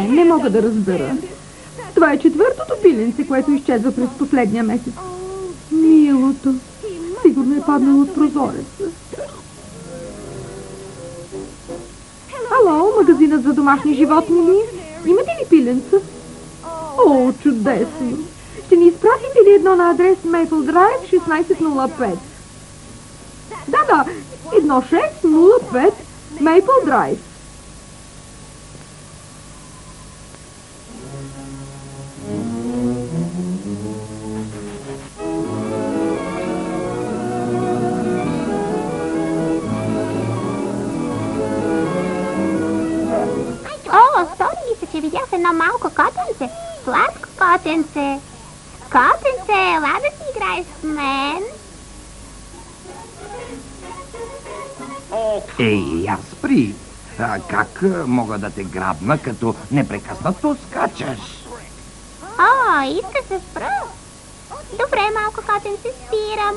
Не мога да разбера. Това е четвъртото пиленце, което изчезва през последния месец. Милото. Сигурно е паднало от прозореца. Ало, магазинът за домашни животни ли? Имате ли пиленца? О, чудесно! Ще ни изпратите ли едно на адрес Maple Drive 1605? Да, 1605 Maple Drive. Стори ми се, че видях едно малко котенце. Сладко котенце. Котенце, ела да си играеш с мен. Ей, я спри! Как мога да те грабна, като непрекъснато скачаш? Иска се спра. Добре, малко котенце, спирам.